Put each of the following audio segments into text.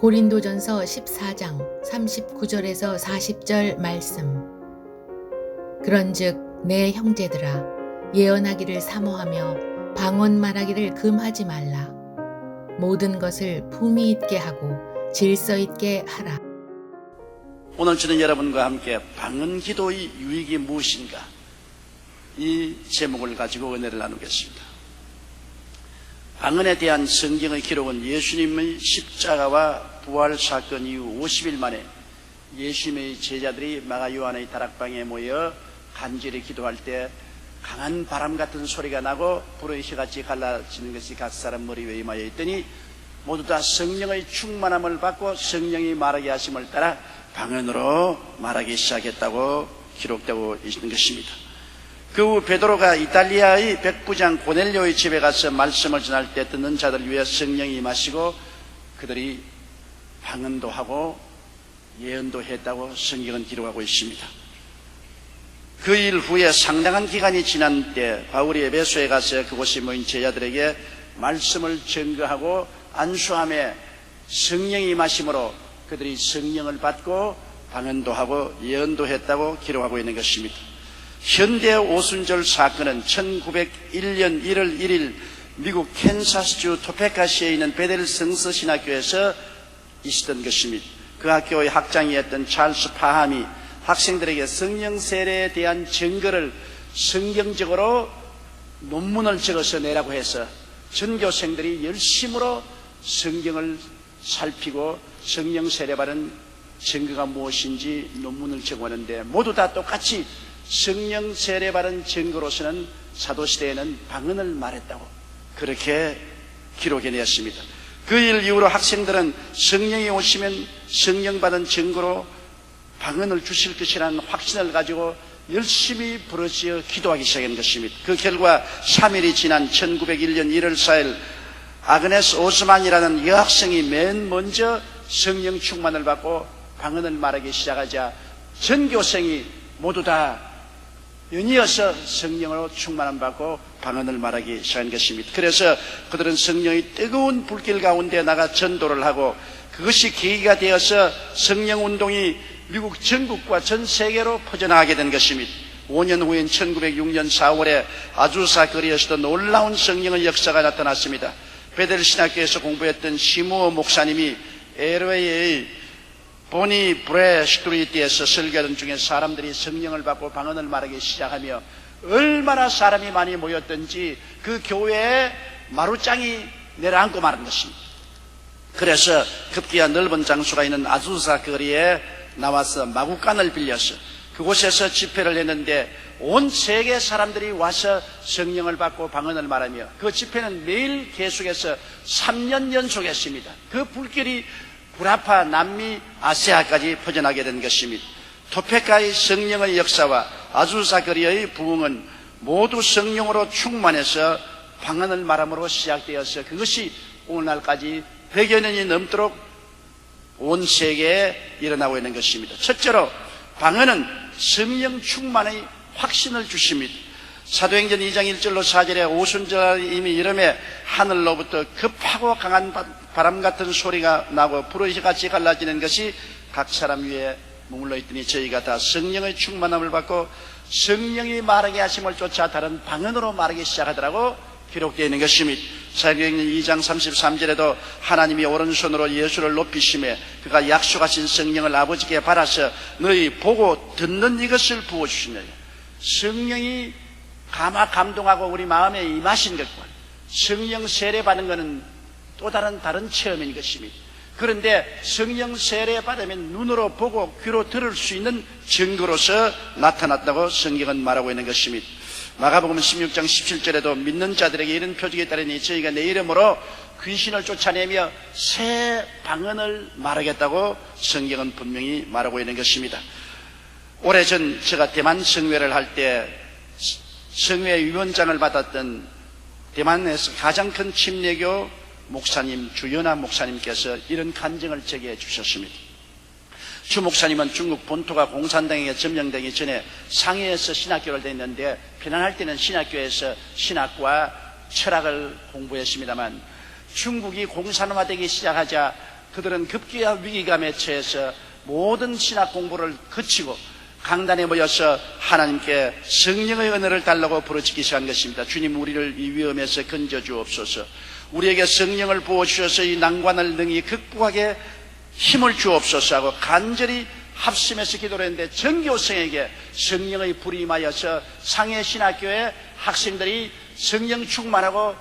고린도전서 14장 39절에서 40절 말씀. 그런즉 내 형제들아 예언하기를 사모하며 방언 말하기를 금하지 말라. 모든 것을 품위 있게 하고 질서 있게 하라. 오늘 저는 여러분과 함께 방언 기도의 유익이 무엇인가, 이 제목을 가지고 은혜를 나누겠습니다. 방언에 대한 성경의 기록은 예수님의 십자가와 부활 사건 이후 50일 만에 예수님의 제자들이 마가 요한의 다락방에 모여 간절히 기도할 때 강한 바람 같은 소리가 나고 불의 혀같이 갈라지는 것이 각 사람 머리 위에 임하여 있더니 모두 다 성령의 충만함을 받고 성령이 말하게 하심을 따라 방언으로 말하기 시작했다고 기록되고 있는 것입니다. 그 후 베드로가 이탈리아의 백부장 고넬료의 집에 가서 말씀을 전할 때 듣는 자들 위해 성령이 임하시고 그들이 방언도 하고 예언도 했다고 성경은 기록하고 있습니다. 그 일 후에 상당한 기간이 지난 때 바울이 에베소에 가서 그곳에 모인 제자들에게 말씀을 증거하고 안수함에 성령이 임하심으로 그들이 성령을 받고 방언도 하고 예언도 했다고 기록하고 있는 것입니다. 현대 오순절 사건은 1901년 1월 1일 미국 캔사스주 토페카시에 있는 베델 성서신학교에서 있었던 것입니다. 그 학교의 학장이었던 찰스 파함이 학생들에게 성령 세례에 대한 증거를 성경적으로 논문을 적어서 내라고 해서 전교생들이 열심으로 성경을 살피고 성령 세례 받은 증거가 무엇인지 논문을 적어내는데 모두 다 똑같이 성령 세례 받은 증거로서는 사도시대에는 방언을 말했다고 그렇게 기록해냈습니다. 그 일 이후로 학생들은 성령이 오시면 성령 받은 증거로 방언을 주실 것이라는 확신을 가지고 열심히 부르짖어 기도하기 시작한 것입니다. 그 결과 3일이 지난 1901년 1월 4일 아그네스 오스만이라는 여학생이 맨 먼저 성령 충만을 받고 방언을 말하기 시작하자 전교생이 모두 다 연이어서 성령으로 충만함 받고 방언을 말하기 시작한 것입니다. 그래서 그들은 성령의 뜨거운 불길 가운데 나가 전도를 하고 그것이 계기가 되어서 성령 운동이 미국 전국과 전 세계로 퍼져나가게 된 것입니다. 5년 후인 1906년 4월에 아주사 거리에서도 놀라운 성령의 역사가 나타났습니다. 베델 신학교에서 공부했던 시무어 목사님이 LA의 보니 브레 스트리트에서 설교하던 중에 사람들이 성령을 받고 방언을 말하기 시작하며 얼마나 사람이 많이 모였던지 그 교회에 마루장이 내려앉고 마는 것입니다. 그래서 급기야 넓은 장소가 있는 아주사 거리에 나와서 마구간을 빌려서 그곳에서 집회를 했는데 온 세계 사람들이 와서 성령을 받고 방언을 말하며 그 집회는 매일 계속해서 3년 연속했습니다. 그 불길이 구라파, 남미, 아시아까지 퍼져나게 된 것입니다. 토페카의 성령의 역사와 아주사 거리의 부흥은 모두 성령으로 충만해서 방언을 말함으로 시작되어서 그것이 오늘날까지 100여 년이 넘도록 온 세계에 일어나고 있는 것입니다. 첫째로 방언은 성령 충만의 확신을 주십니다. 사도행전 2장 1절로 4절에 오순절 이미 이름에 하늘로부터 급하고 강한 바람 같은 소리가 나고 불의 혀같이 갈라지는 것이 각 사람 위에 머물러 있더니 저희가 다 성령의 충만함을 받고 성령이 말하게 하심을 쫓아 다른 방언으로 말하기 시작하더라고 기록되어 있는 것입니다. 사도행전 2장 33절에도 하나님이 오른손으로 예수를 높이심에 그가 약속하신 성령을 아버지께 받아서 너희 보고 듣는 이것을 부어주시느니라. 성령이 감동하고 우리 마음에 임하신 것과 성령 세례 받는 것은 또 다른 체험인 것입니다. 그런데 성령 세례 받으면 눈으로 보고 귀로 들을 수 있는 증거로서 나타났다고 성경은 말하고 있는 것입니다. 마가복음 16장 17절에도 믿는 자들에게 이런 표적이 따르니 저희가 내 이름으로 귀신을 쫓아내며 새 방언을 말하겠다고 성경은 분명히 말하고 있는 것입니다. 오래전 제가 대만 성회를 할 때 성회 위원장을 받았던 대만에서 가장 큰 침례교 목사님 주연아 목사님께서 이런 간증을 제게 주셨습니다. 주 목사님은 중국 본토가 공산당에게 점령되기 전에 상해에서 신학교를 다녔는데 편안할 때는 신학교에서 신학과 철학을 공부했습니다만 중국이 공산화되기 시작하자 그들은 급기야 위기감에 처해서 모든 신학 공부를 거치고 강단에 모여서 하나님께 성령의 은혜를 달라고 부르짖기 시작한 것입니다. 주님, 우리를 이 위험에서 건져주옵소서. 우리에게 성령을 부어주셔서 이 난관을 능히 극복하게 힘을 주옵소서 하고 간절히 합심해서 기도를 했는데, 전교생에게 성령의 불이 임하여서 상해신학교의 학생들이 성령 충만하고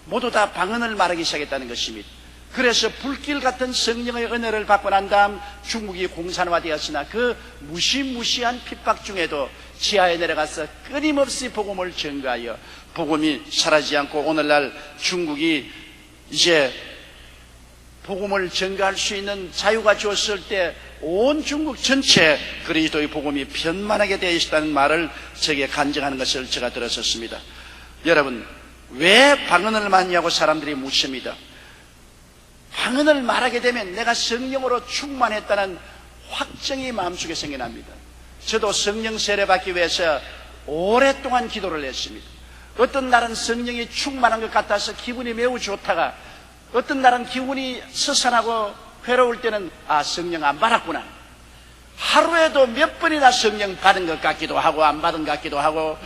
모두 다 방언을 말하기 시작했다는 것입니다. 그래서 불길 같은 성령의 은혜를 받고 난 다음 중국이 공산화되었으나 그 무시무시한 핍박 중에도 지하에 내려가서 끊임없이 복음을 전가하여 복음이 사라지지 않고, 오늘날 중국이 이제 복음을 전가할 수 있는 자유가 주었을 때 온 중국 전체 그리스도의 복음이 편만하게 되어 있다는 말을 제게 간증하는 것을 제가 들었었습니다. 여러분, 왜 방언을 많냐고 사람들이 묻습니다. 방언을 말하게 되면 내가 성령으로 충만했다는 확정이 마음속에 생겨납니다. 저도 성령 세례 받기 위해서 오랫동안 기도를 했습니다. 어떤 날은 성령이 충만한 것 같아서 기분이 매우 좋다가, 어떤 날은 기분이 스산하고 괴로울 때는 성령 안 받았구나. 하루에도 몇 번이나 성령 받은 것 같기도 하고 안 받은 것 같기도 하고,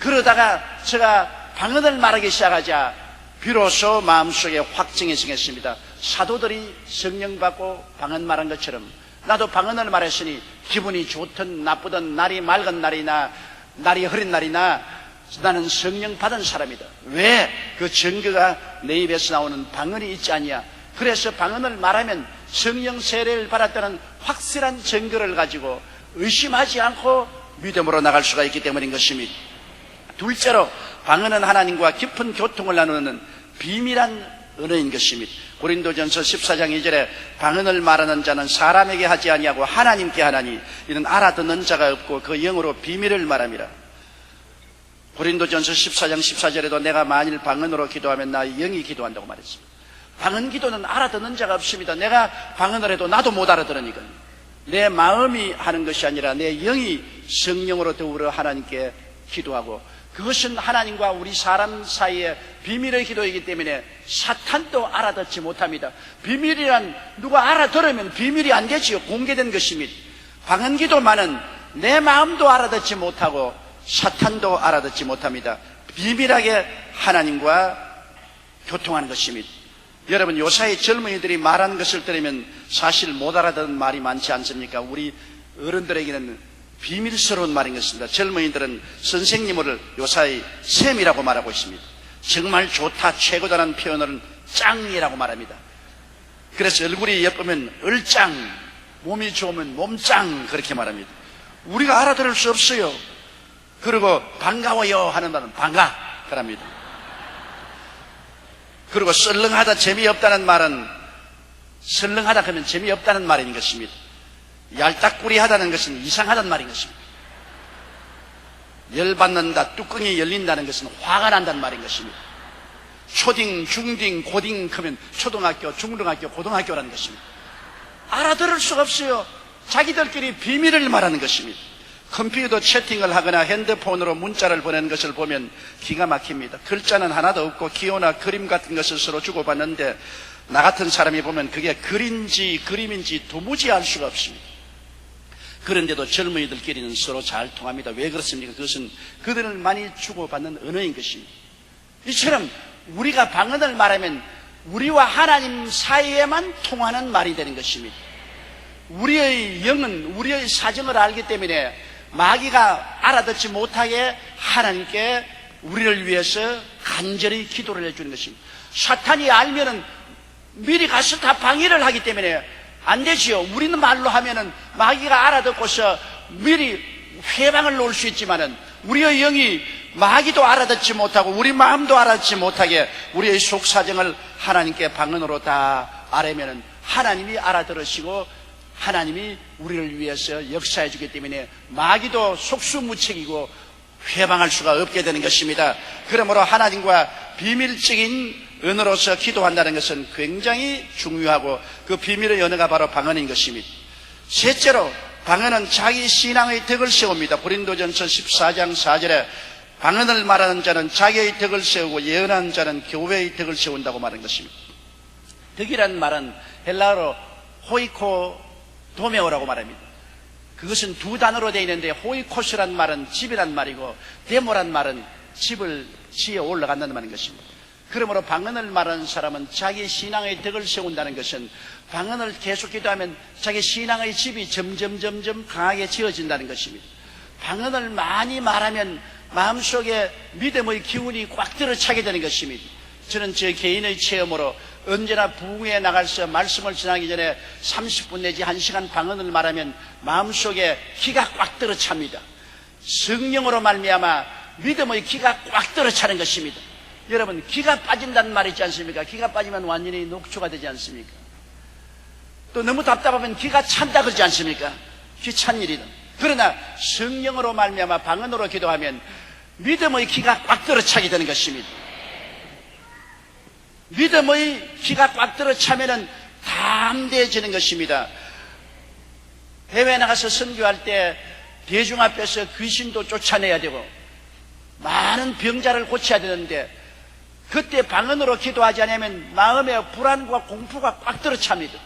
그러다가 제가 방언을 말하기 시작하자 비로소 마음속에 확증이 생겼습니다. 사도들이 성령 받고 방언 말한 것처럼 나도 방언을 말했으니 기분이 좋든 나쁘든 날이 맑은 날이나 날이 흐린 날이나 나는 성령 받은 사람이다. 왜 그 증거가 내 입에서 나오는 방언이 있지 않냐. 그래서 방언을 말하면 성령 세례를 받았다는 확실한 증거를 가지고 의심하지 않고 믿음으로 나갈 수가 있기 때문인 것입니다. 둘째로, 방언은 하나님과 깊은 교통을 나누는 비밀한 언어인 것입니다. 고린도전서 14장 2절에 방언을 말하는 자는 사람에게 하지 아니하고 하나님께 하나니 이는 알아듣는 자가 없고 그 영으로 비밀을 말함이라. 고린도전서 14장 14절에도 내가 만일 방언으로 기도하면 나의 영이 기도한다고 말했습니다. 방언 기도는 알아듣는 자가 없습니다. 내가 방언을 해도 나도 못 알아들으니까. 내 마음이 하는 것이 아니라 내 영이 성령으로 더불어 하나님께 기도하고, 그것은 하나님과 우리 사람 사이의 비밀의 기도이기 때문에 사탄도 알아듣지 못합니다. 비밀이란 누가 알아들으면 비밀이 안 되지요. 공개된 것입니다. 방언 기도만은 내 마음도 알아듣지 못하고 사탄도 알아듣지 못합니다. 비밀하게 하나님과 교통하는 것입니다. 여러분, 요사이 젊은이들이 말하는 것을 들으면 사실 못 알아듣는 말이 많지 않습니까? 우리 어른들에게는 비밀스러운 말인 것입니다. 젊은이들은 선생님을 요사이 쌤이라고 말하고 있습니다. 정말 좋다, 최고다라는 표현을 짱이라고 말합니다. 그래서 얼굴이 예쁘면 얼짱, 몸이 좋으면 몸짱, 그렇게 말합니다. 우리가 알아들을 수 없어요. 그리고 반가워요 하는 말은 반가 그럽니다. 그리고 썰렁하다, 재미없다는 말은, 썰렁하다 하면 재미없다는 말인 것입니다. 얄딱구리하다는 것은 이상하다는 말인 것입니다. 열받는다, 뚜껑이 열린다는 것은 화가 난다는 말인 것입니다. 초딩, 중딩, 고딩 하면 초등학교, 중등학교, 고등학교라는 것입니다. 알아들을 수가 없어요. 자기들끼리 비밀을 말하는 것입니다. 컴퓨터 채팅을 하거나 핸드폰으로 문자를 보내는 것을 보면 기가 막힙니다. 글자는 하나도 없고 기호나 그림 같은 것을 서로 주고받는데, 나 같은 사람이 보면 그게 글인지 그림인지 도무지 알 수가 없습니다. 그런데도 젊은이들끼리는 서로 잘 통합니다. 왜 그렇습니까? 그것은 그들을 많이 주고받는 언어인 것입니다. 이처럼 우리가 방언을 말하면 우리와 하나님 사이에만 통하는 말이 되는 것입니다. 우리의 영은 우리의 사정을 알기 때문에 마귀가 알아듣지 못하게 하나님께 우리를 위해서 간절히 기도를 해주는 것입니다. 사탄이 알면은 미리 가서 다 방해를 하기 때문에 안 되지요. 우리는 말로 하면은 마귀가 알아듣고서 미리 회방을 놓을 수 있지만은 우리의 영이 마귀도 알아듣지 못하고 우리 마음도 알아듣지 못하게 우리의 속사정을 하나님께 방언으로 다 아뢰면은 하나님이 알아들으시고 하나님이 우리를 위해서 역사해 주기 때문에 마귀도 속수무책이고 회방할 수가 없게 되는 것입니다. 그러므로 하나님과 비밀적인 언어로서 기도한다는 것은 굉장히 중요하고 그 비밀의 언어가 바로 방언인 것입니다. 셋째로, 방언은 자기 신앙의 덕을 세웁니다. 고린도전서 14장 4절에 방언을 말하는 자는 자기의 덕을 세우고 예언하는 자는 교회의 덕을 세운다고 말한 것입니다. 덕이라는 말은 헬라어로 호이코 도메오라고 말합니다. 그것은 두 단어로 되어 있는데 호이코스란 말은 집이란 말이고 데모란 말은 집을 지어 올라간다는 말인 것입니다. 그러므로 방언을 말하는 사람은 자기 신앙의 덕을 세운다는 것은 방언을 계속 기도하면 자기 신앙의 집이 점점 강하게 지어진다는 것입니다. 방언을 많이 말하면 마음속에 믿음의 기운이 꽉 들어차게 되는 것입니다. 저는 제 개인의 체험으로 언제나 부흥회에 나가서 말씀을 전하기 전에 30분 내지 1시간 방언을 말하면 마음속에 기가 꽉 들어찹니다. 성령으로 말미암아 믿음의 기가 꽉 들어차는 것입니다. 여러분, 기가 빠진다는 말이 있지 않습니까? 기가 빠지면 완전히 녹초가 되지 않습니까? 또 너무 답답하면 기가 찬다 그러지 않습니까? 귀찬 일이다. 그러나 성령으로 말미암아 방언으로 기도하면 믿음의 기가 꽉 들어차게 되는 것입니다. 믿음의 기가 꽉 들어차면은 담대해지는 것입니다. 해외에 나가서 선교할 때 대중 앞에서 귀신도 쫓아내야 되고 많은 병자를 고쳐야 되는데 그때 방언으로 기도하지 않으면 마음에 불안과 공포가 꽉 들어찹니다.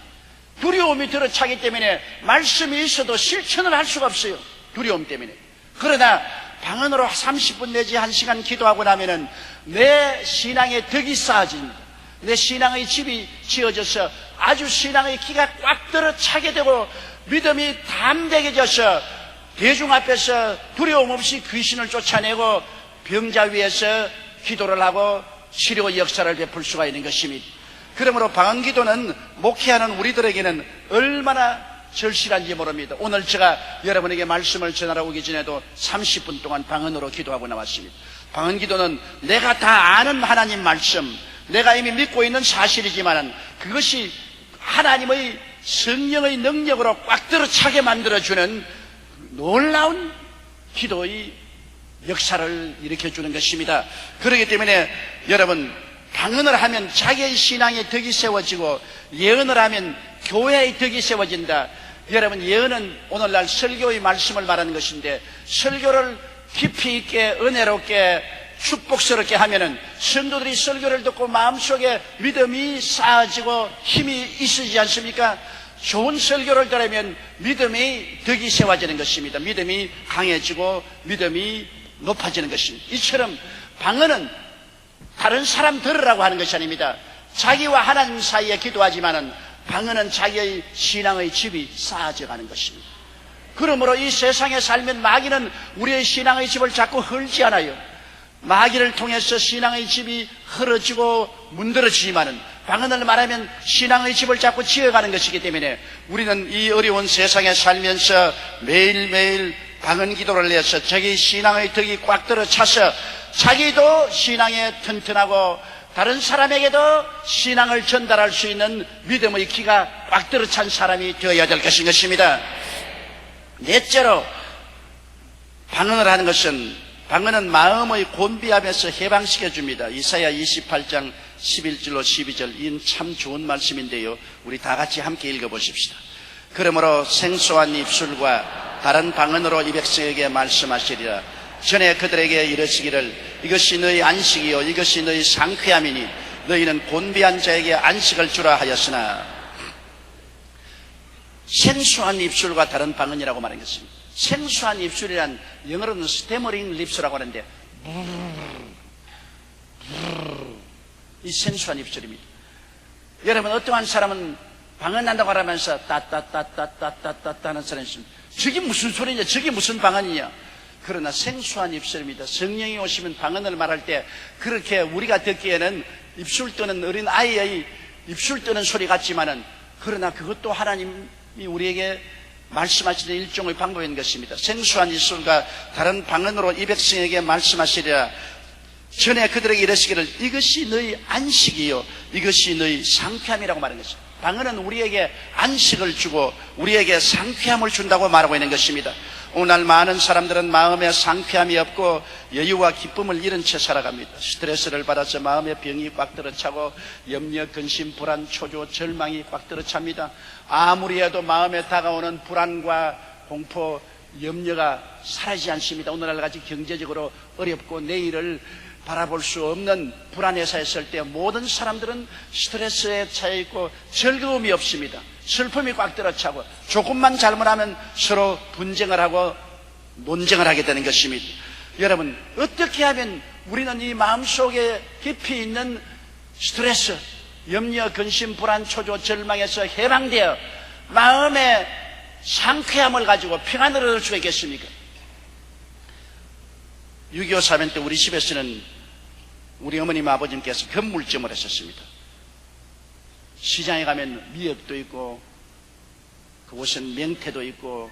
두려움이 들어차기 때문에 말씀이 있어도 실천을 할 수가 없어요. 두려움 때문에. 그러나 방언으로 30분 내지 1시간 기도하고 나면은 내 신앙의 덕이 쌓아집니다. 내 신앙의 집이 지어져서 아주 신앙의 기가 꽉 들어차게 되고 믿음이 담대해져서 대중 앞에서 두려움 없이 귀신을 쫓아내고 병자 위에서 기도를 하고 치료 역사를 베풀 수가 있는 것입니다. 그러므로 방언기도는 목회하는 우리들에게는 얼마나 절실한지 모릅니다. 오늘 제가 여러분에게 말씀을 전하러 오기 전에도 30분 동안 방언으로 기도하고 나왔습니다. 방언기도는 내가 다 아는 하나님 말씀, 내가 이미 믿고 있는 사실이지만 그것이 하나님의 성령의 능력으로 꽉 들어차게 만들어주는 놀라운 기도의 역사를 일으켜주는 것입니다. 그렇기 때문에 여러분, 방언을 하면 자기의 신앙의 덕이 세워지고 예언을 하면 교회의 덕이 세워진다. 여러분, 예언은 오늘날 설교의 말씀을 말하는 것인데 설교를 깊이 있게 은혜롭게 축복스럽게 하면은 성도들이 설교를 듣고 마음속에 믿음이 쌓아지고 힘이 있으지 않습니까? 좋은 설교를 들으면 믿음이 덕이 세워지는 것입니다. 믿음이 강해지고 믿음이 높아지는 것입니다. 이처럼 방언은 다른 사람 들으라고 하는 것이 아닙니다. 자기와 하나님 사이에 기도하지만은 방언은 자기의 신앙의 집이 쌓아져 가는 것입니다. 그러므로 이 세상에 살면 마귀는 우리의 신앙의 집을 자꾸 헐지 않아요. 마귀를 통해서 신앙의 집이 흐러지고 문드러지지만은 방언을 말하면 신앙의 집을 자꾸 지어가는 것이기 때문에 우리는 이 어려운 세상에 살면서 매일매일 방언 기도를 해서 자기 신앙의 덕이 꽉 들어차서 자기도 신앙에 튼튼하고 다른 사람에게도 신앙을 전달할 수 있는 믿음의 기가 꽉 들어찬 사람이 되어야 될 것입니다. 넷째로 방언을 하는 것은 방언은 마음의 곤비함에서 해방시켜 줍니다. 이사야 28장 11절로 12절, 이는 참 좋은 말씀인데요, 우리 다 같이 함께 읽어보십시다. 그러므로 생소한 입술과 다른 방언으로 이 백성에게 말씀하시리라. 전에 그들에게 이르시기를 이것이 너희 안식이요 이것이 너희 상쾌함이니 너희는 곤비한 자에게 안식을 주라 하였으나, 생소한 입술과 다른 방언이라고 말한 것입니다. 생소한 입술이란 영어로는 스태머링 립스라고 하는데 이 생소한 입술입니다. 여러분, 어떠한 사람은 방언한다고 하면서 따따따따따따따 하는 사람이 있습니다. 저게 무슨 소리냐, 저게 무슨 방언이냐. 그러나 생소한 입술입니다. 성령이 오시면 방언을 말할 때 그렇게 우리가 듣기에는 입술 떠는 어린 아이의 입술 떠는 소리 같지만은, 그러나 그것도 하나님이 우리에게 말씀하시는 일종의 방법인 것입니다. 생소한 입술과 다른 방언으로 이 백성에게 말씀하시리라. 전에 그들에게 이르시기를 이것이 너희 안식이요 이것이 너희 상쾌함이라고 말한 것입니다. 방언은 우리에게 안식을 주고 우리에게 상쾌함을 준다고 말하고 있는 것입니다. 오늘 많은 사람들은 마음에 상쾌함이 없고 여유와 기쁨을 잃은 채 살아갑니다. 스트레스를 받아서 마음의 병이 꽉 들어차고 염려, 근심, 불안, 초조, 절망이 꽉 들어찹니다. 아무리 해도 마음에 다가오는 불안과 공포, 염려가 사라지지 않습니다. 오늘날 같이 경제적으로 어렵고 내일을 바라볼 수 없는 불안회사에 있을 때 모든 사람들은 스트레스에 차여 있고 즐거움이 없습니다. 슬픔이 꽉 들어차고 조금만 잘못하면 서로 분쟁을 하고 논쟁을 하게 되는 것입니다. 여러분, 어떻게 하면 우리는 이 마음속에 깊이 있는 스트레스, 염려, 근심, 불안, 초조, 절망에서 해방되어 마음의 상쾌함을 가지고 평안을 얻을 수가 있겠습니까? 6.25 사변 때 우리 집에서는 우리 어머님 아버님께서 건물점을 했었습니다. 시장에 가면 미역도 있고 그곳은 명태도 있고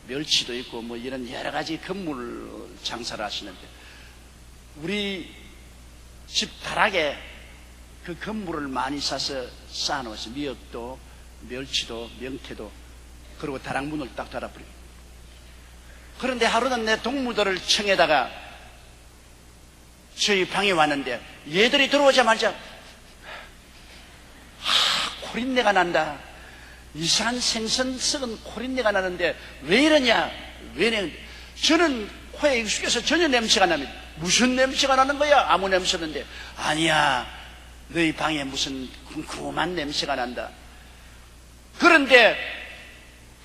멸치도 있고 뭐 이런 여러 가지 건물 장사를 하시는데 우리 집 다락에 그 건물을 많이 사서 쌓아놓았어요. 미역도 멸치도 명태도. 그리고 다락문을 딱 닫아버려요. 그런데 하루는 내 동무들을 청에다가 저희 방에 왔는데 얘들이 들어오자마자 코린내가 난다. 이상한 생선 썩은 코린내가 나는데 왜 이러냐? 왜 이러냐? 저는 코에 익숙해서 전혀 냄새가 납니다. 무슨 냄새가 나는 거야? 아무 냄새 없는데. 아니야, 너희 방에 무슨 쿰쿰한 냄새가 난다. 그런데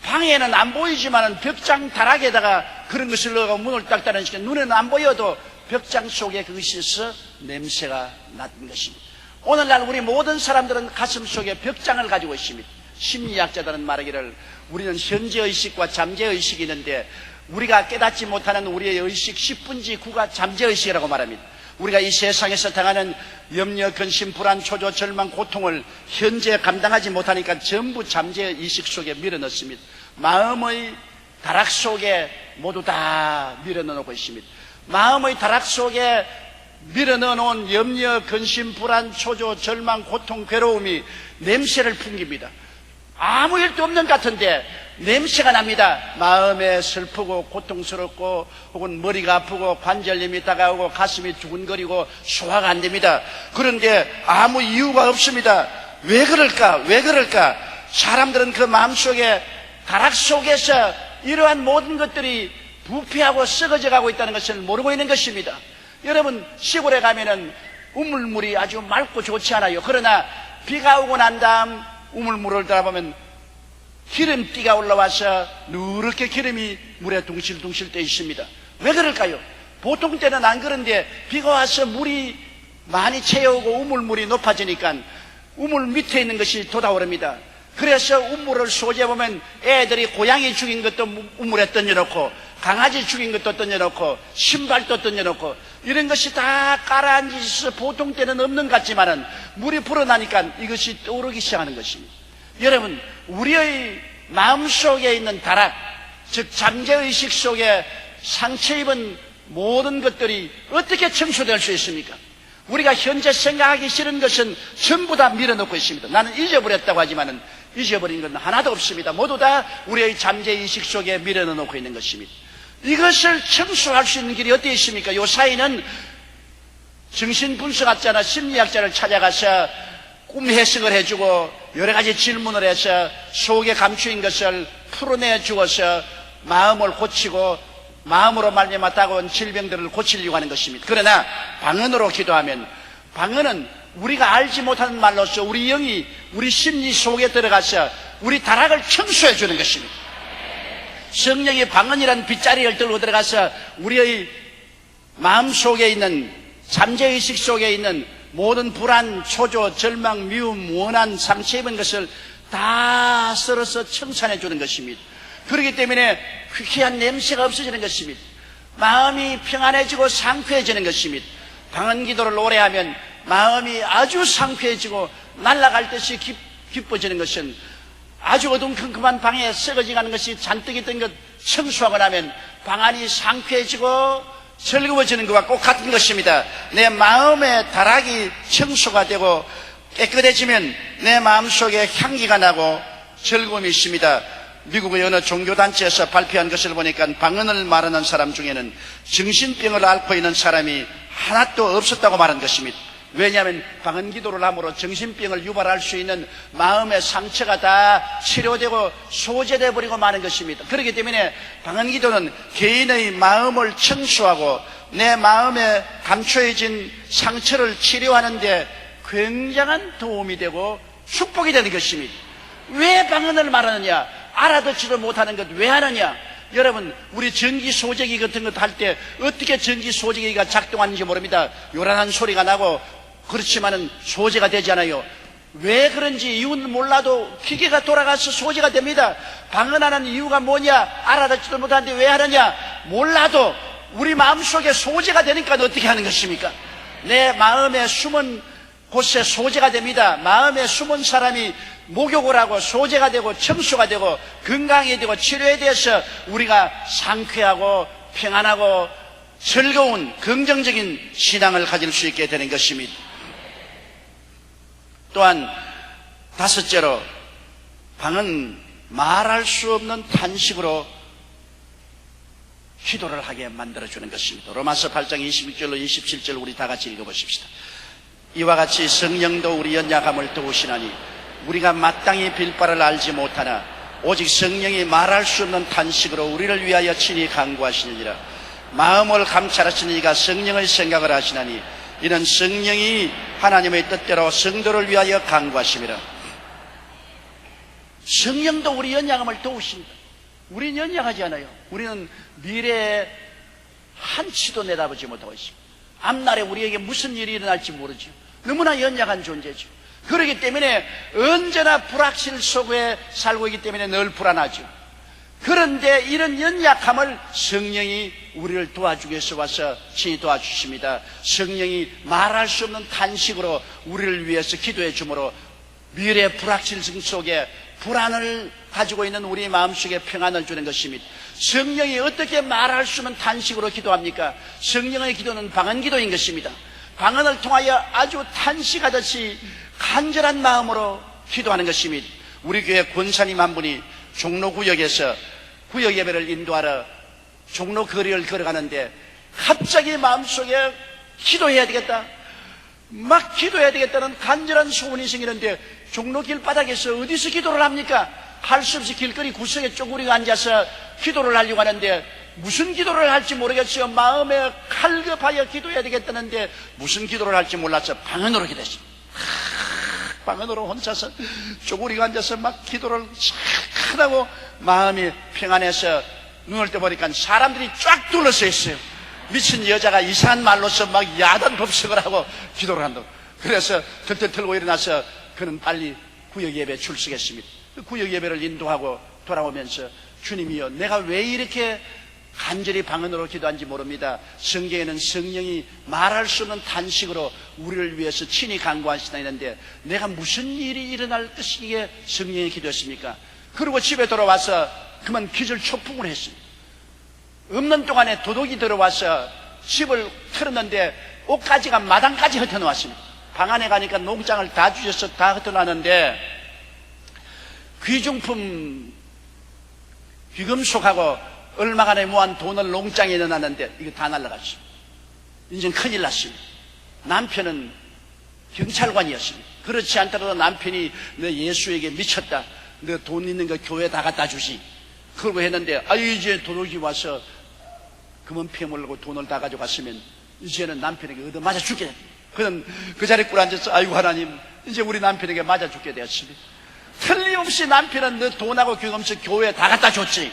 방에는 안 보이지만 벽장 다락에다가 그런 것을 넣어서 문을 딱 닫으니까 눈에는 안 보여도 벽장 속에 그것이 있어 냄새가 났던 것입니다. 오늘날 우리 모든 사람들은 가슴 속에 벽장을 가지고 있습니다. 심리학자들은 말하기를 우리는 현재의식과 잠재의식이 있는데 우리가 깨닫지 못하는 우리의 의식 10분지 9가 잠재의식이라고 말합니다. 우리가 이 세상에서 당하는 염려, 근심, 불안, 초조, 절망, 고통을 현재 감당하지 못하니까 전부 잠재의식 속에 밀어넣습니다. 마음의 다락 속에 모두 다 밀어넣고 있습니다. 마음의 다락 속에 밀어넣어놓은 염려, 근심, 불안, 초조, 절망, 고통, 괴로움이 냄새를 풍깁니다. 아무 일도 없는 것 같은데 냄새가 납니다. 마음에 슬프고 고통스럽고 혹은 머리가 아프고 관절염이 다가오고 가슴이 두근거리고 소화가 안 됩니다. 그런데 아무 이유가 없습니다. 왜 그럴까? 왜 그럴까? 사람들은 그 마음속에 다락 속에서 이러한 모든 것들이 부패하고 썩어져 가고 있다는 것을 모르고 있는 것입니다. 여러분, 시골에 가면은 우물물이 아주 맑고 좋지 않아요. 그러나 비가 오고 난 다음 우물물을 들어보면 기름띠가 올라와서 누렇게 기름이 물에 둥실둥실 떠 있습니다. 왜 그럴까요? 보통 때는 안 그런데 비가 와서 물이 많이 채우고 우물물이 높아지니까 우물 밑에 있는 것이 돋아오릅니다. 그래서 우물을 쏘재보면 애들이 고양이 죽인 것도 우물에 던져놓고 강아지 죽인 것도 던져놓고 신발도 던져놓고 이런 것이 다 깔아앉아 있어서 보통 때는 없는 것 같지만은 물이 불어나니까 이것이 떠오르기 시작하는 것입니다. 여러분, 우리의 마음속에 있는 다락, 즉 잠재의식 속에 상처 입은 모든 것들이 어떻게 청소될 수 있습니까? 우리가 현재 생각하기 싫은 것은 전부 다 밀어넣고 있습니다. 나는 잊어버렸다고 하지만은 잊어버린 건 하나도 없습니다. 모두 다 우리의 잠재의식 속에 밀어넣고 있는 것입니다. 이것을 청소할 수 있는 길이 어디에 있습니까? 요 사이는 정신분석학자나 심리학자를 찾아가서 꿈 해석을 해주고 여러 가지 질문을 해서 속에 감추인 것을 풀어내 주어서 마음을 고치고 마음으로 말미암아 다가온 질병들을 고치려고 하는 것입니다. 그러나 방언으로 기도하면 방언은 우리가 알지 못하는 말로서 우리 영이 우리 심리 속에 들어가서 우리 다락을 청소해 주는 것입니다. 성령이 방언이라는 빗자리를 들고 들어가서 우리의 마음 속에 있는 잠재의식 속에 있는 모든 불안, 초조, 절망, 미움, 원한, 상처 입은 것을 다 썰어서 청산해 주는 것입니다. 그렇기 때문에 희한 냄새가 없어지는 것입니다. 마음이 평안해지고 상쾌해지는 것입니다. 방언 기도를 오래 하면 마음이 아주 상쾌해지고 날아갈 듯이 기뻐지는 것은 아주 어둠컴컴한 방에 썩어지가는 것이 잔뜩 있던 것 청소하고 나면 방 안이 상쾌해지고 즐거워지는 것과 꼭 같은 것입니다. 내 마음의 다락이 청소가 되고 깨끗해지면 내 마음속에 향기가 나고 즐거움이 있습니다. 미국의 어느 종교단체에서 발표한 것을 보니까 방언을 말하는 사람 중에는 정신병을 앓고 있는 사람이 하나도 없었다고 말한 것입니다. 왜냐하면 방언 기도를 함으로 정신병을 유발할 수 있는 마음의 상처가 다 치료되고 소재돼 버리고 마는 것입니다. 그렇기 때문에 방언 기도는 개인의 마음을 청소하고 내 마음에 감춰진 상처를 치료하는데 굉장한 도움이 되고 축복이 되는 것입니다. 왜 방언을 말하느냐? 알아듣지도 못하는 것 왜 하느냐? 여러분, 우리 전기 소재기 같은 것 할 때 어떻게 전기 소재기가 작동하는지 모릅니다. 요란한 소리가 나고 그렇지만은 소재가 되지 않아요. 왜 그런지 이유는 몰라도 기계가 돌아가서 소재가 됩니다. 방언하는 이유가 뭐냐? 알아듣지도 못하는데 왜 하느냐? 몰라도 우리 마음속에 소재가 되니까 어떻게 하는 것입니까? 내 마음에 숨은 곳에 소재가 됩니다. 마음에 숨은 사람이 목욕을 하고 소재가 되고 청소가 되고 건강이 되고 치료에 대해서 우리가 상쾌하고 평안하고 즐거운 긍정적인 신앙을 가질 수 있게 되는 것입니다. 또한 다섯째로, 방언 말할 수 없는 탄식으로 기도를 하게 만들어주는 것입니다. 로마서 8장 26절로 27절 우리 다 같이 읽어보십시다. 이와 같이 성령도 우리 연약함을 도우시나니 우리가 마땅히 빌 바를 알지 못하나 오직 성령이 말할 수 없는 탄식으로 우리를 위하여 친히 간구하시느니라. 마음을 감찰하시는 이가 성령의 생각을 하시나니 이는 성령이 하나님의 뜻대로 성도를 위하여 간구하심이라. 성령도 우리 연약함을 도우십니다. 우리는 연약하지 않아요. 우리는 미래에 한치도 내다보지 못하고 있습니다. 앞날에 우리에게 무슨 일이 일어날지 모르죠. 너무나 연약한 존재죠. 그렇기 때문에 언제나 불확실 속에 살고 있기 때문에 늘 불안하죠. 그런데 이런 연약함을 성령이 우리를 도와주기 위해서 와서 친히 도와주십니다. 성령이 말할 수 없는 탄식으로 우리를 위해서 기도해 주므로 미래 불확실성 속에 불안을 가지고 있는 우리 마음속에 평안을 주는 것입니다. 성령이 어떻게 말할 수 없는 탄식으로 기도합니까? 성령의 기도는 방언 기도인 것입니다. 방언을 통하여 아주 탄식하듯이 간절한 마음으로 기도하는 것입니다. 우리 교회 권사님 한 분이 종로구역에서 구역 예배를 인도하러 종로 거리를 걸어가는데 갑자기 마음속에 기도해야 되겠다, 막 기도해야 되겠다는 간절한 소원이 생기는데 종로 길바닥에서 어디서 기도를 합니까? 할 수 없이 길거리 구석에 쪼그리고 앉아서 기도를 하려고 하는데 무슨 기도를 할지 모르겠어요. 마음에 칼급하여 기도해야 되겠다는데 무슨 기도를 할지 몰라서 방언으로 기도했습니다. 방언으로 혼자서 쪼그리고 앉아서 막 기도를 하고 마음이 평안해서 눈을 떠보니까 사람들이 쫙 둘러서 있어요. 미친 여자가 이상한 말로서 막 야단 법석을 하고 기도를 한다고. 그래서 털털 털고 일어나서 그는 빨리 구역 예배에 출석했습니다. 구역 예배를 인도하고 돌아오면서 주님이여, 내가 왜 이렇게 간절히 방언으로 기도한지 모릅니다. 성경에는 성령이 말할 수 없는 탄식으로 우리를 위해서 친히 간구하시나 했는데 내가 무슨 일이 일어날 것이기에 성령이 기도했습니까? 그리고 집에 돌아와서 그만 기절초풍을 했습니다. 없는 동안에 도둑이 들어와서 집을 털었는데 옷가지가 마당까지 흩어놓았습니다. 방 안에 가니까 농장을 다 주셔서 다 흩어놨는데 귀중품 귀금속하고 얼마간에 모은 돈을 농장에 넣어놨는데 이거 다 날라갔습니다. 이제 큰일 났습니다. 남편은 경찰관이었습니다. 그렇지 않더라도 남편이 너 예수에게 미쳤다, 너 돈 있는 거 교회 다 갖다 주지, 그러고 했는데 이제 도둑이 와서 금은 패물고 돈을 다 가져갔으면 이제는 남편에게 얻어맞아 죽게 됐다. 그는 그 자리에 꿇어앉아서 아이고 하나님, 이제 우리 남편에게 맞아 죽게 되었습니다. 틀림없이 남편은 너 돈하고 귀금속 교회에 다 갖다 줬지.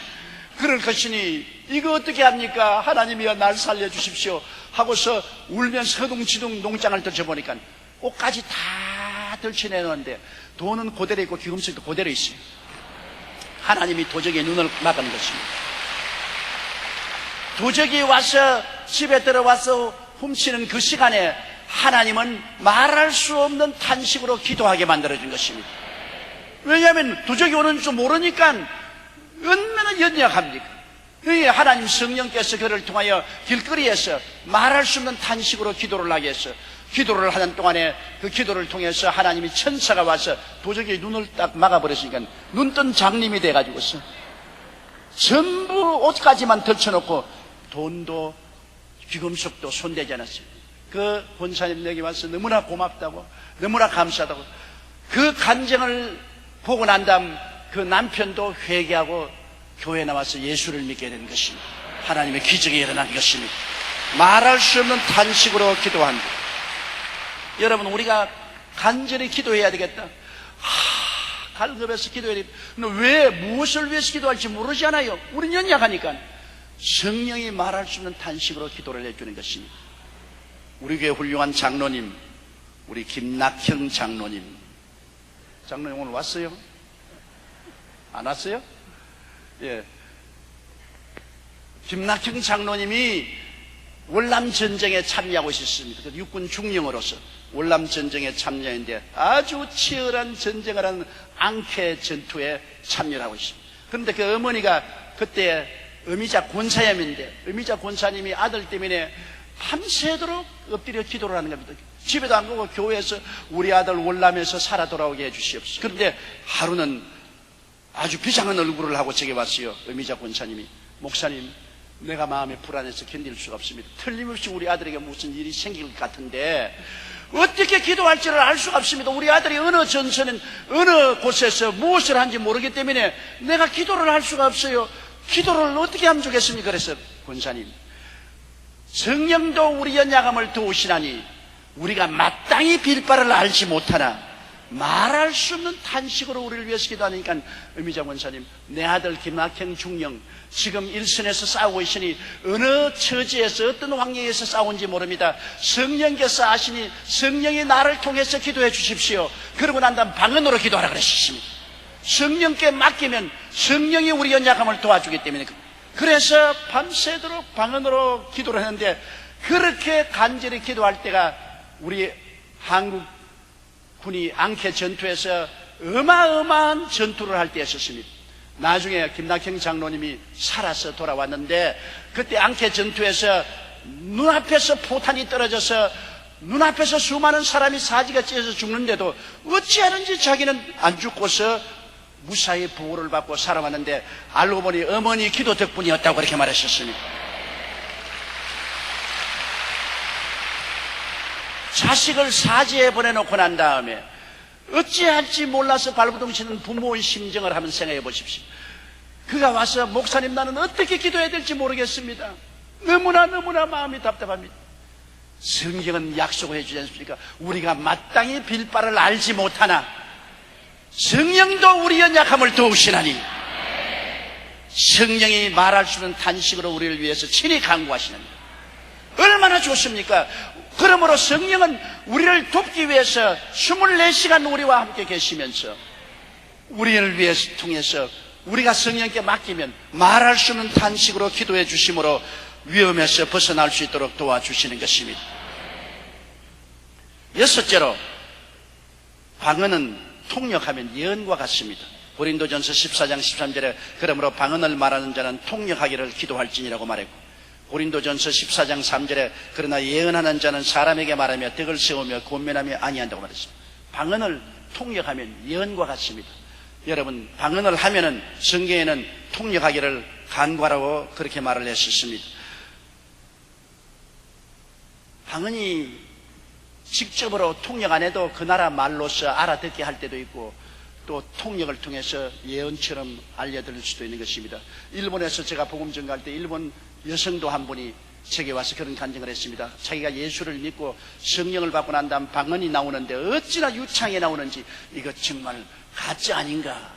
그럴 것이니 이거 어떻게 합니까? 하나님이여 날 살려주십시오 하고서 울면서 허둥지둥 농장을 들춰보니까 옷까지 다 들쳐내놓는데 돈은 그대로 있고 귀금속도 그대로 있어요. 하나님이 도적의 눈을 막은 것입니다. 도적이 와서 집에 들어와서 훔치는 그 시간에 하나님은 말할 수 없는 탄식으로 기도하게 만들어준 것입니다. 왜냐하면 도적이 오는 줄 모르니까 얼마나 연약합니까? 하나님 성령께서 그를 통하여 길거리에서 말할 수 없는 탄식으로 기도를 하게 해서 기도를 하는 동안에 그 기도를 통해서 하나님이 천사가 와서 도적의 눈을 딱 막아버렸으니까 눈뜬 장님이 돼가지고서 전부 옷까지만 덜쳐놓고 돈도 귀금속도 손대지 않았어요. 그 권사님 여기 와서 너무나 고맙다고, 너무나 감사하다고, 그 간증을 보고 난 다음 그 남편도 회개하고 교회에 나와서 예수를 믿게 된 것입니다. 하나님의 기적이 일어난 것입니다. 말할 수 없는 탄식으로 기도한다. 여러분, 우리가 간절히 기도해야 되겠다. 갈급해서 기도해야 되겠다. 근데 왜, 무엇을 위해서 기도할지 모르잖아요. 우리는 연약하니까. 성령이 말할 수 없는 탄식으로 기도를 해주는 것입니다. 우리 교회 훌륭한 장로님, 우리 김낙형 장로님. 장로님 오늘 왔어요? 안 왔어요? 예. 김낙형 장로님이 월남전쟁에 참여하고 있었습니다. 육군 중령으로서 월남전쟁에 참여했는데 아주 치열한 전쟁을 하는 앙케 전투에 참여를 하고 있습니다. 그런데 그 어머니가 그때 어미자 권사님인데 어미자 권사님이 아들 때문에 밤새도록 엎드려 기도를 하는 겁니다. 집에도 안 가고 교회에서 우리 아들 월남에서 살아 돌아오게 해주시옵소서. 그런데 하루는 아주 비장한 얼굴을 하고 제게 왔어요. 어미자 권사님이. 목사님, 내가 마음이 불안해서 견딜 수가 없습니다. 틀림없이 우리 아들에게 무슨 일이 생길 것 같은데 어떻게 기도할지를 알 수가 없습니다. 우리 아들이 어느 전선은 어느 곳에서 무엇을 하는지 모르기 때문에 내가 기도를 할 수가 없어요. 기도를 어떻게 하면 좋겠습니까? 그래서 권사님, 성령도 우리 연약함을 도우시나니 우리가 마땅히 빌 바를 알지 못하나 말할 수 없는 탄식으로 우리를 위해서 기도하니까 의미자 권사님, 내 아들 김낙형 중령 지금 일선에서 싸우고 있으니 어느 처지에서 어떤 환경에서 싸운지 모릅니다. 성령께서 아시니 성령이 나를 통해서 기도해 주십시오. 그러고 난 다음 방언으로 기도하라 그러셨습니다. 성령께 맡기면 성령이 우리 연약함을 도와주기 때문에. 그래서 밤새도록 방언으로 기도를 했는데 그렇게 간절히 기도할 때가 우리 한국 군이 앙케 전투에서 어마어마한 전투를 할 때였었습니다. 나중에 김낙형 장로님이 살아서 돌아왔는데 그때 앙케 전투에서 눈앞에서 포탄이 떨어져서 눈앞에서 수많은 사람이 사지가 찢어져 죽는데도 어찌하는지 자기는 안 죽고서 무사히 보호를 받고 살아왔는데 알고 보니 어머니 기도 덕분이었다고 그렇게 말하셨습니다. 자식을 사지에 보내놓고 난 다음에 어찌할지 몰라서 발부둥치는 부모의 심정을 한번 생각해 보십시오. 그가 와서 목사님, 나는 어떻게 기도해야 될지 모르겠습니다. 너무나 마음이 답답합니다. 성경은 약속을 해주지 않습니까? 우리가 마땅히 빌 바를 알지 못하나 성령도 우리 연약함을 도우시나니 성령이 말할 수 없는 탄식으로 우리를 위해서 친히 간구하시는 것. 얼마나 좋습니까? 그러므로 성령은 우리를 돕기 위해서 24시간 우리와 함께 계시면서 우리를 위해서 통해서 우리가 성령께 맡기면 말할 수 없는 탄식으로 기도해 주심으로 위험에서 벗어날 수 있도록 도와주시는 것입니다. 여섯째로, 방언은 통역하면 예언과 같습니다. 고린도전서 14장 13절에 그러므로 방언을 말하는 자는 통역하기를 기도할지니라고 말했고, 고린도전서 14장 3절에 그러나 예언하는 자는 사람에게 말하며 덕을 세우며 권면하며 아니한다고 말했습니다. 방언을 통역하면 예언과 같습니다. 여러분, 방언을 하면은 성경에는 통역하기를 간구하라고 그렇게 말을 했었습니다. 방언이 직접으로 통역 안 해도 그 나라 말로서 알아듣게 할 때도 있고 또 통역을 통해서 예언처럼 알려드릴 수도 있는 것입니다. 일본에서 제가 복음 전가할 때 일본 여성도 한 분이 제게 와서 그런 간증을 했습니다. 자기가 예수를 믿고 성령을 받고 난 다음 방언이 나오는데 어찌나 유창하게 나오는지 이거 정말 가짜 아닌가,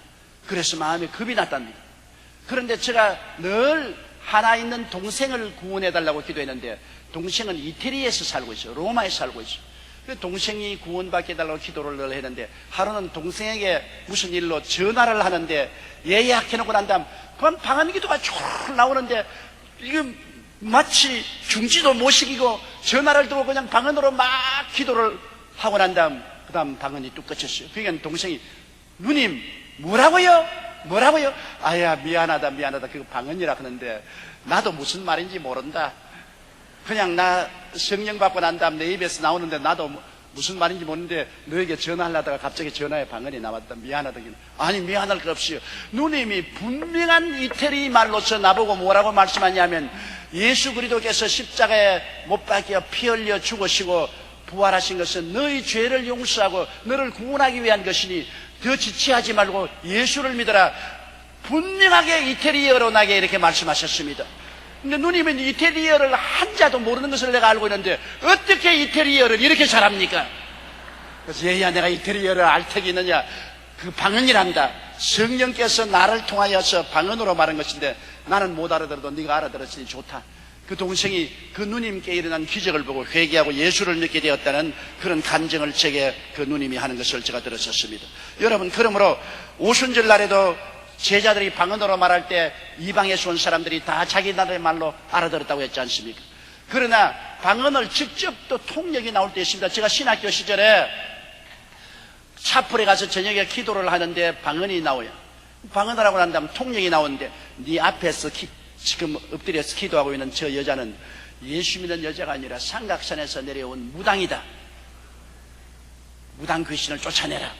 그래서 마음에 겁이 났답니다. 그런데 제가 늘 하나 있는 동생을 구원해달라고 기도했는데 동생은 이태리에서 살고 있어요. 로마에 살고 있어요. 동생이 구원받게 해달라고 기도를 늘 했는데 하루는 동생에게 무슨 일로 전화를 하는데 예약해놓고 난 다음 그만 방언 기도가 쭉 나오는데 이거 마치 중지도 못 시키고 전화를 두고 그냥 방언으로 막 기도를 하고 난 다음 그 다음 방언이 뚝 꺼졌어요. 그러니까 동생이 누님 뭐라고요? 아야 미안하다 그거 방언이라 하는데 나도 무슨 말인지 모른다. 그냥 나 성령 받고 난 다음 내 입에서 나오는데 나도 무슨 말인지 모르는데 너에게 전화하려다가 갑자기 전화에 방언이 나왔다. 미안하다. 아니 미안할 것 없어요. 누님이 분명한 이태리 말로서 나보고 뭐라고 말씀하냐면 예수 그리스도께서 십자가에 못 박혀 피 흘려 죽으시고 부활하신 것은 너희 죄를 용서하고 너를 구원하기 위한 것이니 더 지체하지 말고 예수를 믿어라. 분명하게 이태리어로 나에게 이렇게 말씀하셨습니다. 근데 누님은 이태리어를 한자도 모르는 것을 내가 알고 있는데 어떻게 이태리어를 이렇게 잘합니까? 그래서 얘야, 내가 이태리어를 알 턱이 있느냐? 그 방언이란다. 성령께서 나를 통하여서 방언으로 말한 것인데 나는 못 알아들어도 네가 알아들었으니 좋다. 그 동생이 그 누님께 일어난 기적을 보고 회개하고 예수를 믿게 되었다는 그런 간증을 제게 그 누님이 하는 것을 제가 들었었습니다. 여러분, 그러므로 오순절 날에도 제자들이 방언으로 말할 때 이방에서 온 사람들이 다 자기 나라의 말로 알아들었다고 했지 않습니까? 그러나 방언을 직접 또 통역이 나올 때 있습니다. 제가 신학교 시절에 차풀에 가서 저녁에 기도를 하는데 방언이 나와요. 방언을 하고 난 다음 통역이 나오는데 네 앞에서 지금 엎드려서 기도하고 있는 저 여자는 예수 믿는 여자가 아니라 삼각산에서 내려온 무당이다. 무당 귀신을 쫓아내라.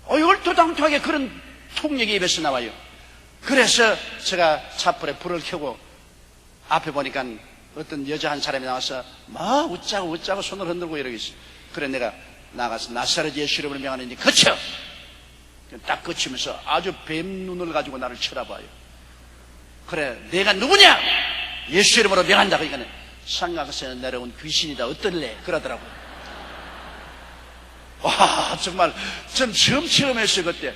얼토당토하게 그런 통역이 입에서 나와요. 그래서 제가 차풀에 불을 켜고 앞에 보니까 어떤 여자 한 사람이 나와서 막 웃자고 손을 흔들고 이러겠어요. 그래 내가 나가서 나사렛 예수 이름을 명하느니 그쳐! 딱 그치면서 아주 뱀 눈을 가지고 나를 쳐다봐요. 그래, 내가 누구냐? 예수 이름으로 명한다. 그러니까 삼각산에 내려온 귀신이다. 어떨래? 그러더라고요. 와, 정말 전 처음 했어요. 그때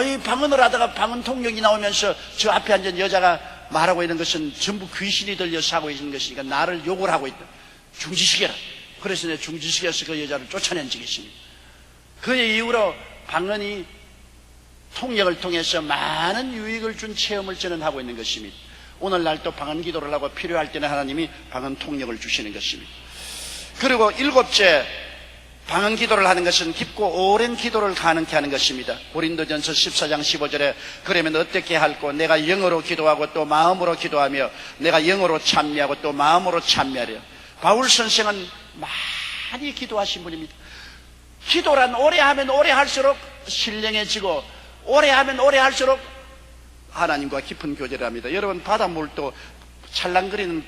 이 방언을 하다가 방언 통역이 나오면서 저 앞에 앉은 여자가 말하고 있는 것은 전부 귀신이 들려서 하고 있는 것이니까 나를 욕을 하고 있다. 중지시켜라. 그래서 내가 중지시켜서 그 여자를 쫓아낸 적이 있습니다. 그 이후로 방언이 통역을 통해서 많은 유익을 준 체험을 저는 하고 있는 것입니다. 오늘날 또 방언 기도를 하고 필요할 때는 하나님이 방언 통역을 주시는 것입니다. 그리고 일곱째, 방언 기도를 하는 것은 깊고 오랜 기도를 가능케 하는 것입니다. 고린도전서 14장 15절에 그러면 어떻게 할꼬? 내가 영어로 기도하고 또 마음으로 기도하며 내가 영어로 찬미하고 또 마음으로 찬미하려. 바울 선생은 많이 기도하신 분입니다. 기도란 오래 하면 오래 할수록 신령해지고 오래 하면 오래 할수록 하나님과 깊은 교제를 합니다. 여러분, 바닷물도 찰랑거리는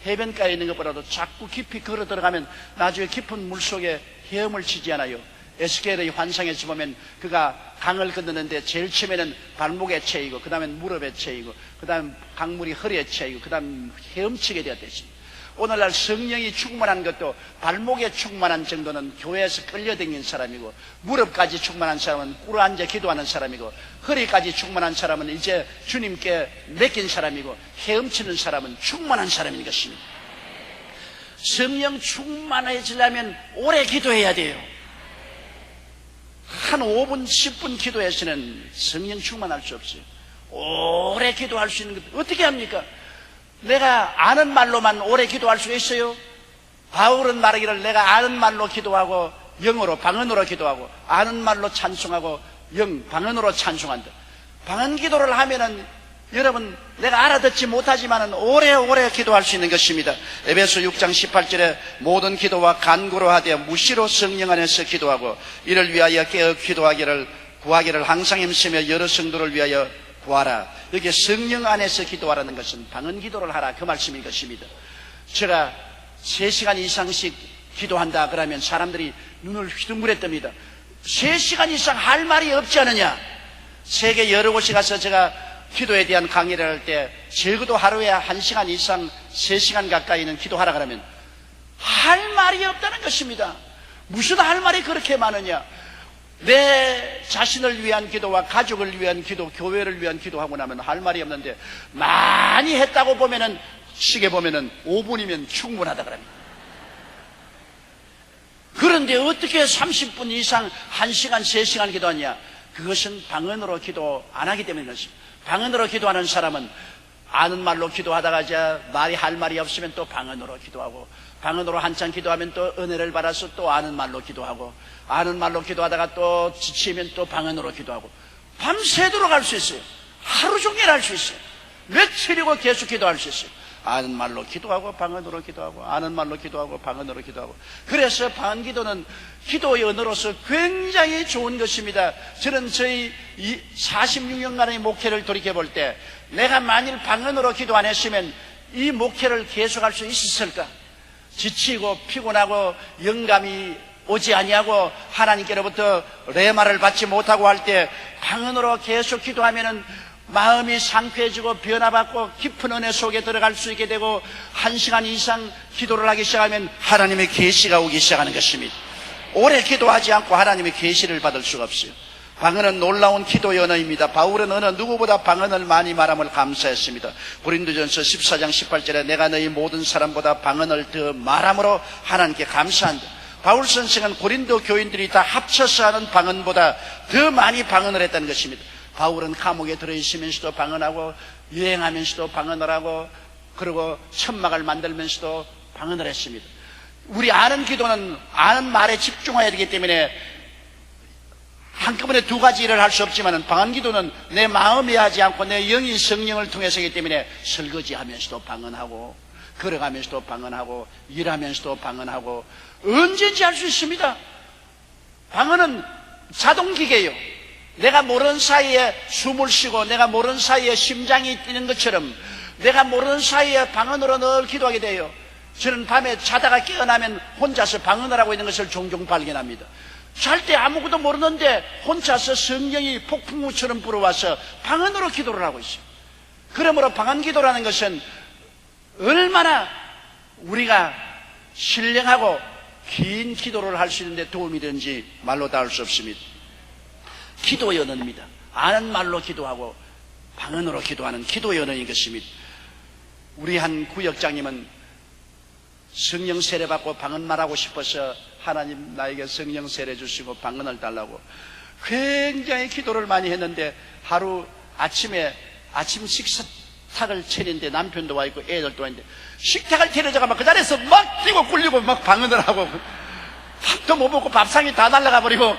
해변가에 있는 것보다도 자꾸 깊이 걸어 들어가면 나중에 깊은 물속에 헤엄을 치지 않아요. 에스겔의 환상에서 보면 그가 강을 건너는데 제일 처음에는 발목에 채이고 그 다음엔 무릎에 채이고 그 다음 강물이 허리에 채이고 그 다음 헤엄치게 되었듯이 오늘날 성령이 충만한 것도 발목에 충만한 정도는 교회에서 끌려다니는 사람이고 무릎까지 충만한 사람은 꿇어앉아 기도하는 사람이고 허리까지 충만한 사람은 이제 주님께 맡긴 사람이고 헤엄치는 사람은 충만한 사람인 것입니다. 성령 충만해지려면 오래 기도해야 돼요. 한 5분 10분 기도해서는 성령 충만할 수 없어요. 오래 기도할 수 있는 것 어떻게 합니까? 내가 아는 말로만 오래 기도할 수가 있어요? 바울은 말하기를 내가 아는 말로 기도하고 영어로 방언으로 기도하고 아는 말로 찬송하고 방언으로 찬송한다. 방언 기도를 하면은 여러분 내가 알아듣지 못하지만은 오래오래 기도할 수 있는 것입니다. 에베소 6장 18절에 모든 기도와 간구로 하되 무시로 성령 안에서 기도하고 이를 위하여 깨어 기도하기를 구하기를 항상 힘쓰며 여러 성도를 위하여 구하라. 여기 성령 안에서 기도하라는 것은 방언 기도를 하라 그 말씀인 것입니다. 제가 3시간 이상씩 기도한다 그러면 사람들이 눈을 휘둥그레 뜹니다. 3시간 이상 할 말이 없지 않느냐. 세계 여러 곳에 가서 제가 기도에 대한 강의를 할 때 적어도 하루에 1시간 이상 3시간 가까이는 기도하라 그러면 할 말이 없다는 것입니다. 무슨 할 말이 그렇게 많으냐. 내 자신을 위한 기도와 가족을 위한 기도, 교회를 위한 기도하고 나면 할 말이 없는데 많이 했다고 보면은 시계 보면은 5분이면 충분하다 그럽니다. 그런데 어떻게 30분 이상 1시간, 3시간 기도하냐? 그것은 방언으로 기도 안 하기 때문인 것입니다. 방언으로 기도하는 사람은 아는 말로 기도하다가 이제 말이 할 말이 없으면 또 방언으로 기도하고 방언으로 한참 기도하면 또 은혜를 받아서 또 아는 말로 기도하고 아는 말로 기도하다가 또 지치면 또 방언으로 기도하고 밤새도록 할 수 있어요. 하루 종일 할 수 있어요. 며칠이고 계속 기도할 수 있어요. 아는 말로 기도하고 방언으로 기도하고 아는 말로 기도하고 방언으로 기도하고 그래서 방언 기도는 기도의 언어로서 굉장히 좋은 것입니다. 저는 저희 46년간의 목회를 돌이켜볼 때 내가 만일 방언으로 기도 안 했으면 이 목회를 계속할 수 있었을까? 지치고 피곤하고 영감이 오지 아니하고 하나님께로부터 레마를 받지 못하고 할 때 방언으로 계속 기도하면은 마음이 상쾌해지고 변화받고 깊은 은혜 속에 들어갈 수 있게 되고 1시간 이상 기도를 하기 시작하면 하나님의 계시가 오기 시작하는 것입니다. 오래 기도하지 않고 하나님의 계시를 받을 수가 없어요. 방언은 놀라운 기도의 언어입니다. 바울은 어느 누구보다 방언을 많이 말함을 감사했습니다. 고린도전서 14장 18절에 내가 너희 모든 사람보다 방언을 더 말함으로 하나님께 감사한다. 바울 선생은 고린도 교인들이 다 합쳐서 하는 방언보다 더 많이 방언을 했다는 것입니다. 바울은 감옥에 들어있으면서도 방언하고 유행하면서도 방언을 하고 그리고 천막을 만들면서도 방언을 했습니다. 우리 아는 기도는 아는 말에 집중해야 되기 때문에 한꺼번에 두 가지 일을 할 수 없지만 방언 기도는 내 마음이 하지 않고 내 영이 성령을 통해서이기 때문에 설거지하면서도 방언하고 걸어가면서도 방언하고 일하면서도 방언하고 언제든지 할 수 있습니다. 방언은 자동기계예요. 내가 모르는 사이에 숨을 쉬고 내가 모르는 사이에 심장이 뛰는 것처럼 내가 모르는 사이에 방언으로 늘 기도하게 돼요. 저는 밤에 자다가 깨어나면 혼자서 방언을 하고 있는 것을 종종 발견합니다. 잘 때 아무것도 모르는데 혼자서 성령이 폭풍우처럼 불어와서 방언으로 기도를 하고 있어요. 그러므로 방언 기도라는 것은 얼마나 우리가 신령하고 긴 기도를 할 수 있는데 도움이 되는지 말로 다 할 수 없습니다. 기도의 언어입니다. 아는 말로 기도하고 방언으로 기도하는 기도의 언어인 것입니다. 우리 한 구역장님은 성령 세례 받고 방언 말하고 싶어서 하나님 나에게 성령 세례 주시고 방언을 달라고 굉장히 기도를 많이 했는데 하루 아침에 아침 식탁을 차리는데 남편도 와 있고 애들도 와 있는데 식탁을 차려져가면 그 자리에서 막 뛰고 굴리고 막 방언을 하고 밥도 못 먹고 밥상이 다 날아가 버리고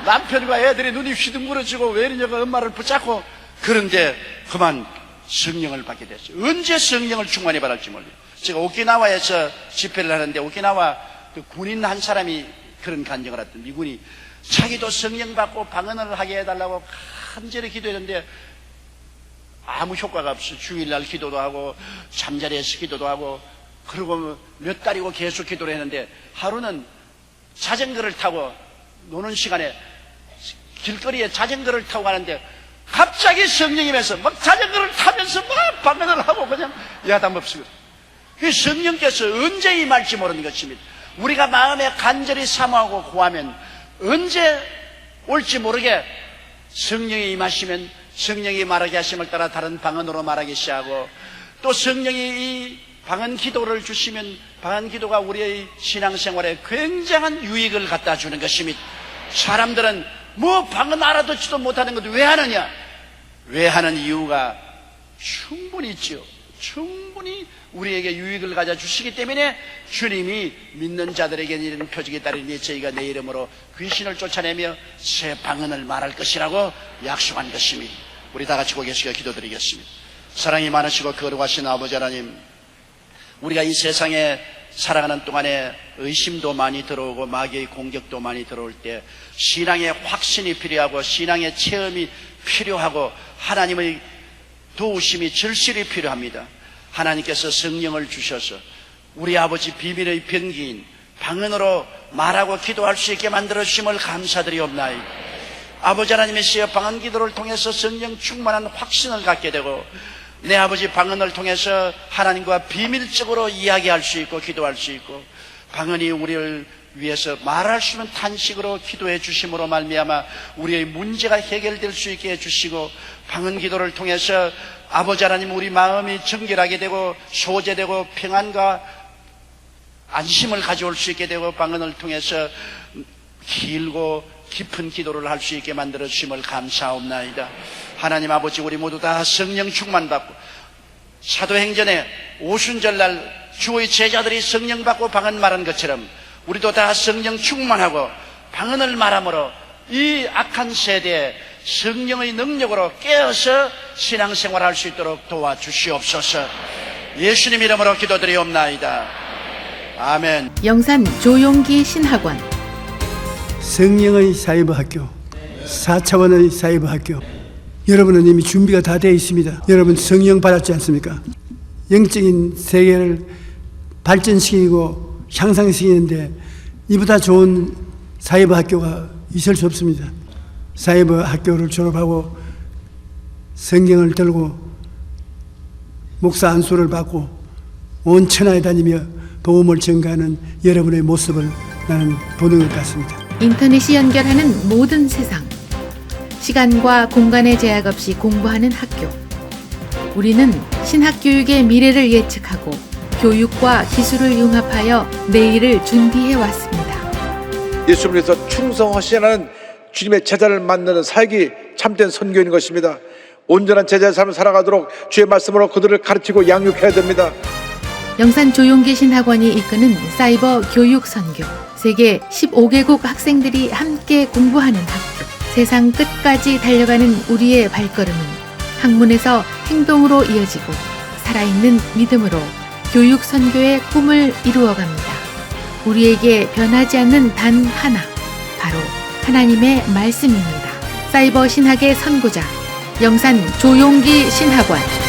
남편과 애들이 눈이 휘둥그러지고 왜 이러냐고 엄마를 붙잡고 그런데 그만 성령을 받게 됐어요. 언제 성령을 충만히 받을지 몰라요. 제가 오키나와에서 집회를 하는데 오키나와 그 군인 한 사람이 그런 간증을 했던 미군이 자기도 성령 받고 방언을 하게 해달라고 간절히 기도했는데 아무 효과가 없어. 주일날 기도도 하고 잠자리에서 기도도 하고 그리고 몇 달이고 계속 기도를 했는데 하루는 자전거를 타고 노는 시간에 길거리에 자전거를 타고 가는데 갑자기 성령이면서 막 자전거를 타면서 막 방언을 하고 그냥 야단없습니다. 그 성령께서 언제 임할지 모르는 것입니다. 우리가 마음에 간절히 사모하고 구하면 언제 올지 모르게 성령이 임하시면 성령이 말하게 하심을 따라 다른 방언으로 말하기 시작하고 또 성령이 이 방언 기도를 주시면 방언 기도가 우리의 신앙생활에 굉장한 유익을 갖다 주는 것입니다. 사람들은 뭐 방언 알아듣지도 못하는 것도 왜 하느냐? 왜 하는 이유가 충분히 있죠. 충분히 우리에게 유익을 가져 주시기 때문에 주님이 믿는 자들에게 이런 표적이 따르니 저희가 내 이름으로 귀신을 쫓아내며 새 방언을 말할 것이라고 약속한 것입니다. 우리 다 같이 고개 숙여 기도드리겠습니다. 사랑이 많으시고 거룩하신 아버지 하나님, 우리가 이 세상에 살아가는 동안에 의심도 많이 들어오고 마귀의 공격도 많이 들어올 때 신앙의 확신이 필요하고 신앙의 체험이 필요하고 하나님의 도우심이 절실히 필요합니다. 하나님께서 성령을 주셔서 우리 아버지 비밀의 병기인 방언으로 말하고 기도할 수 있게 만들어 주심을 감사드리옵나이다. 아버지 하나님이시여 방언 기도를 통해서 성령 충만한 확신을 갖게 되고 내 아버지 방언을 통해서 하나님과 비밀적으로 이야기할 수 있고 기도할 수 있고 방언이 우리를 위해서 말할 수 있는 탄식으로 기도해 주심으로 말미암아 우리의 문제가 해결될 수 있게 해주시고 방언 기도를 통해서 아버지 하나님 우리 마음이 정결하게 되고 소재되고 평안과 안심을 가져올 수 있게 되고 방언을 통해서 길고 깊은 기도를 할 수 있게 만들어 주심을 감사옵나이다. 하나님 아버지 우리 모두 다 성령 충만받고 사도행전에 오순절날 주의 제자들이 성령 받고 방언 말한 것처럼 우리도 다 성령 충만하고 방언을 말함으로 이 악한 세대에 성령의 능력으로 깨어서 신앙생활할 수 있도록 도와주시옵소서. 예수님 이름으로 기도드리옵나이다. 아멘. 영산 조용기 신학원 성령의 사이버학교 4차원의 사이버학교, 여러분은 이미 준비가 다 되어 있습니다. 여러분 성령 받았지 않습니까? 영적인 세계를 발전시키고 향상시키는데 이보다 좋은 사이버 학교가 있을 수 없습니다. 사이버 학교를 졸업하고 성경을 들고 목사 안수를 받고 온 천하에 다니며 복음을 전가하는 여러분의 모습을 나는 보는 것 같습니다. 인터넷이 연결하는 모든 세상. 시간과 공간의 제약 없이 공부하는 학교. 우리는 신학교육의 미래를 예측하고 교육과 기술을 융합하여 내일을 준비해 왔습니다. 예수님을 위해서 충성하시는 주님의 제자를 만드는 사역이 참된 선교인 것입니다. 온전한 제자의 삶을 살아가도록 주의 말씀으로 그들을 가르치고 양육해야 됩니다. 영산 조용기 신학원이 이끄는 사이버 교육 선교. 세계 15개국 학생들이 함께 공부하는 학교. 세상 끝까지 달려가는 우리의 발걸음은 학문에서 행동으로 이어지고 살아있는 믿음으로 교육 선교의 꿈을 이루어갑니다. 우리에게 변하지 않는 단 하나, 바로 하나님의 말씀입니다. 사이버 신학의 선구자, 영산 조용기 신학원.